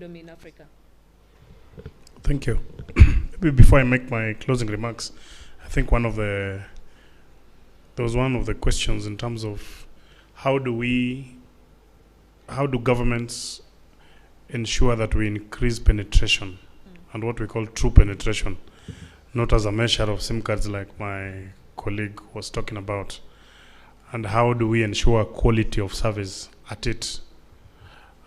in Africa. Thank you. Maybe before I make my closing remarks, I think there was one of the questions in terms of how do governments ensure that we increase penetration and what we call true penetration, not as a measure of SIM cards like my colleague was talking about, and how do we ensure quality of service at it.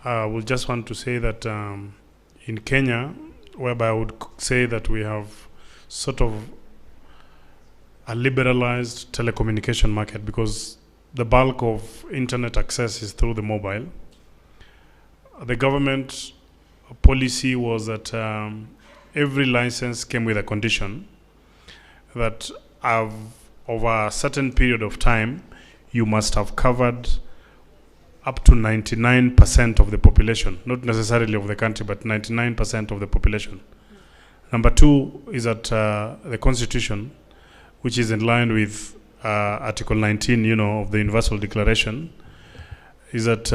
We just want to say that in Kenya, whereby I would say that we have sort of a liberalized telecommunication market because the bulk of internet access is through the mobile. The government policy was that every license came with a condition that over a certain period of time, you must have covered up to 99% of the population, not necessarily of the country, but 99% of the population. Number two is that the Constitution, which is in line with Article 19, of the Universal Declaration, is that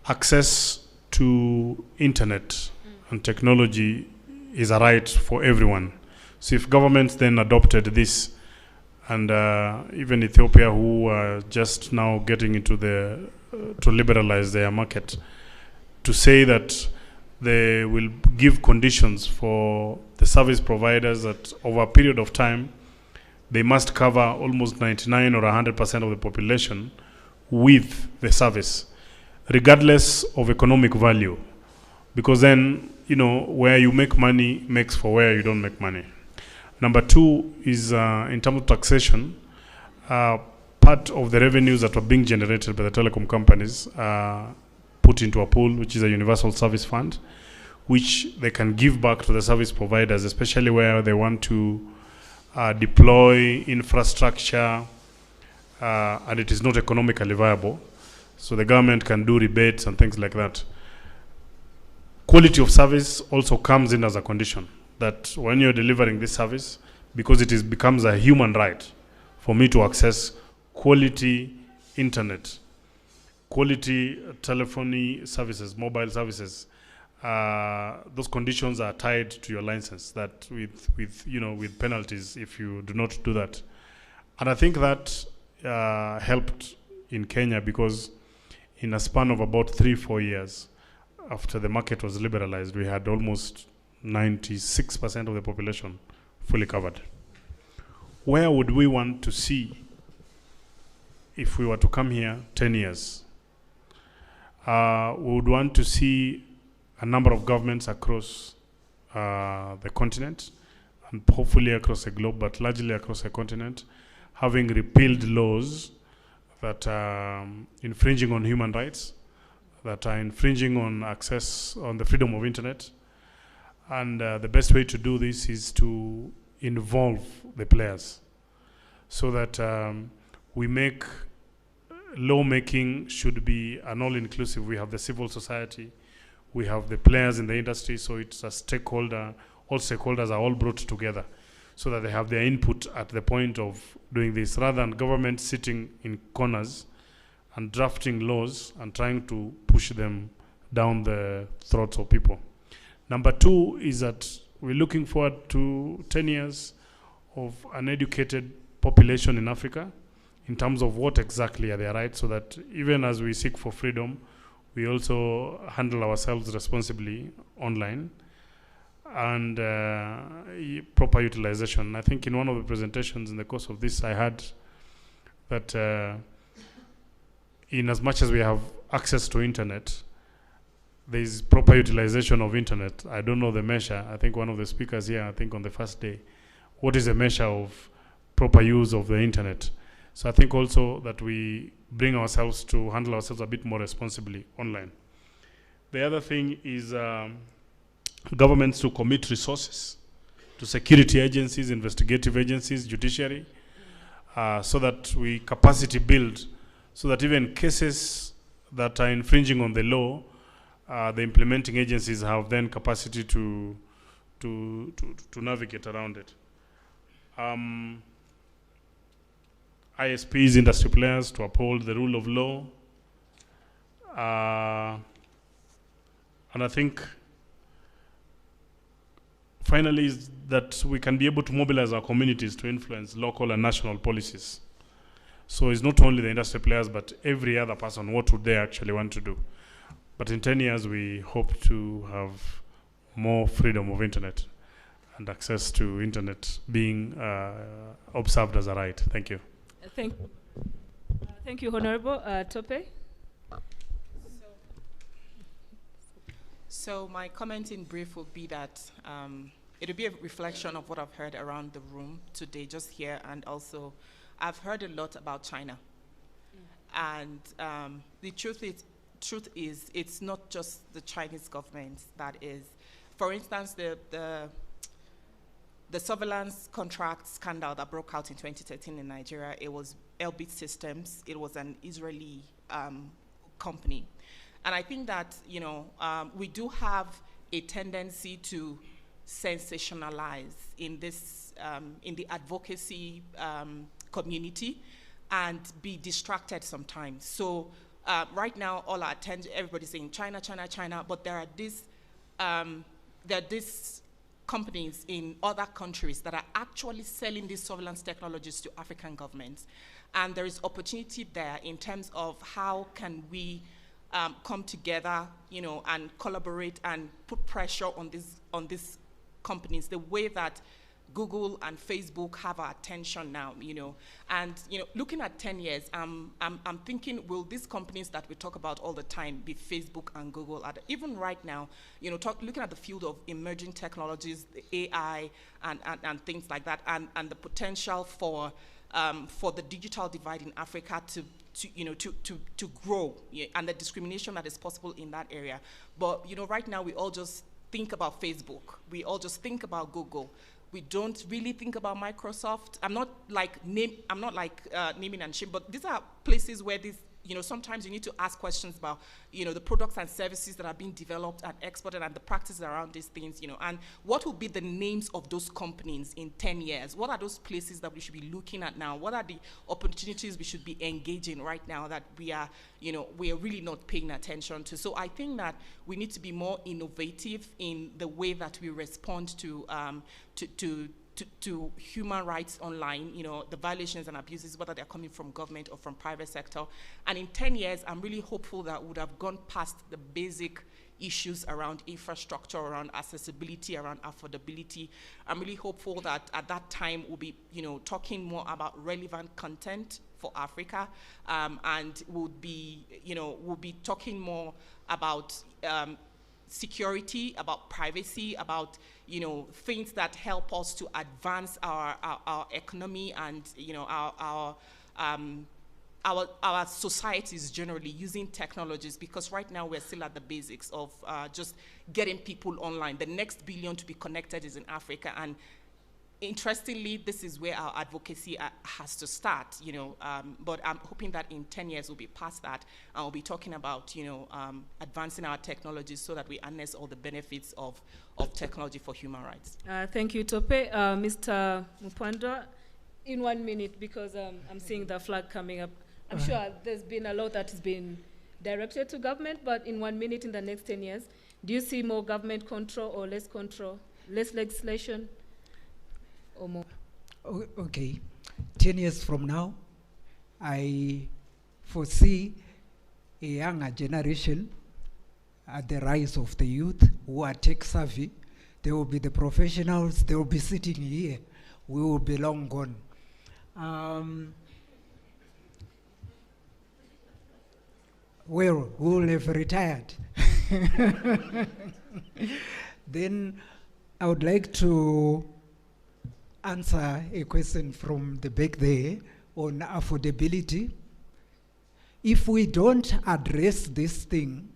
access to internet and technology is a right for everyone. So if governments then adopted this, and even Ethiopia, who are just now getting into to liberalize their market, to say that they will give conditions for the service providers that over a period of time, they must cover almost 99 or 100% of the population with the service, regardless of economic value. Because then, where you make money makes for where you don't make money. Number two is in terms of taxation, part of the revenues that were being generated by the telecom companies put into a pool, which is a universal service fund, which they can give back to the service providers, especially where they want to deploy infrastructure and it is not economically viable. So the government can do rebates and things like that. Quality of service also comes in as a condition, that when you're delivering this service, because it becomes a human right for me to access quality internet, quality telephony services, mobile services, those conditions are tied to your license, that with penalties if you do not do that. And I think that helped in Kenya because in a span of about 3-4 years after the market was liberalized, we had almost 96% of the population fully covered. Where would we want to see if we were to come here 10 years? We would want to see a number of governments across the continent and hopefully across the globe, but largely across the continent, having repealed laws that are infringing on human rights, that are infringing on access on the freedom of internet. And the best way to do this is to involve the players so that we make lawmaking should be an all-inclusive. We have the civil society, we have the players in the industry, so it's a stakeholder, all stakeholders are all brought together so that they have their input at the point of doing this, rather than government sitting in corners and drafting laws and trying to push them down the throats of people. Number two is that we're looking forward to 10 years of an educated population in Africa in terms of what exactly are their rights, so that even as we seek for freedom, we also handle ourselves responsibly online, and proper utilization. I think in one of the presentations in the course of this, I had that in as much as we have access to internet, there is proper utilization of internet. I don't know the measure. I think one of the speakers here, I think on the first day, what is the measure of proper use of the internet? So I think also that we bring ourselves to handle ourselves a bit more responsibly online. The other thing is governments to commit resources to security agencies, investigative agencies, judiciary, so that we capacity build, so that even cases that are infringing on the law, the implementing agencies have then capacity to navigate around it. ISPs, industry players, to uphold the rule of law. And I think finally is that we can be able to mobilize our communities to influence local and national policies. So it's not only the industry players, but every other person, what would they actually want to do? But in 10 years, we hope to have more freedom of internet and access to internet being observed as a right. Thank you. Thank you, Honorable. Tope? So my comment in brief would be that it will be a reflection of what I've heard around the room today, just here, and also I've heard a lot about China. And the truth is, it's not just the Chinese government that is. For instance, the surveillance contract scandal that broke out in 2013 in Nigeria, it was Elbit Systems. It was an Israeli company. And I think that, we do have a tendency to sensationalize in this, in the advocacy community and be distracted sometimes. So right now, all our attention, everybody's saying China, China, China, but there are these companies in other countries that are actually selling these surveillance technologies to African governments. And there is opportunity there in terms of how can we come together, and collaborate and put pressure on these companies, the way that Google and Facebook have our attention now, and looking at 10 years, I'm thinking, will these companies that we talk about all the time be Facebook and Google? Even right now, looking at the field of emerging technologies, the AI and things like that, and the potential for the digital divide in Africa to grow, and the discrimination that is possible in that area. But right now we all just think about Facebook. We all just think about Google. We don't really think about Microsoft. I'm not like naming and shame, but these are places where sometimes you need to ask questions about, the products and services that are being developed and exported and the practices around these things, and what will be the names of those companies in 10 years? What are those places that we should be looking at now? What are the opportunities we should be engaging right now that we are really not paying attention to? So I think that we need to be more innovative in the way that we respond to human rights online, the violations and abuses, whether they're coming from government or from private sector. And in 10 years, I'm really hopeful that we would have gone past the basic issues around infrastructure, around accessibility, around affordability. I'm really hopeful that at that time we'll be, talking more about relevant content for Africa, and we'll be talking more about security, about privacy, about things that help us to advance our economy and our societies generally using technologies, because right now we're still at the basics of just getting people online. The next billion to be connected is in Africa, and interestingly, this is where our advocacy has to start, but I'm hoping that in 10 years we'll be past that, and we'll be talking about, advancing our technologies so that we harness all the benefits of technology for human rights. Thank you, Tope. Mr. Mupandwa, in 1 minute, because I'm seeing the flag coming up. I'm sure there's been a lot that has been directed to government, but in 1 minute, in the next 10 years, do you see more government control or less control, less legislation? Or more? Okay, 10 years from now, I foresee a younger generation, the rise of the youth who are tech savvy. They will be the professionals, they will be sitting here. We will be long gone. Well, we will have retired. Then I would like to answer a question from the back there on affordability. If we don't address this thing,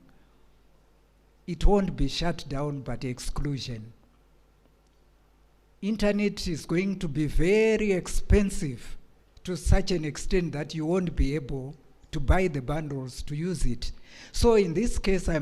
it won't be shut down but exclusion. Internet is going to be very expensive to such an extent that you won't be able to buy the bundles to use it. So in this case, I'm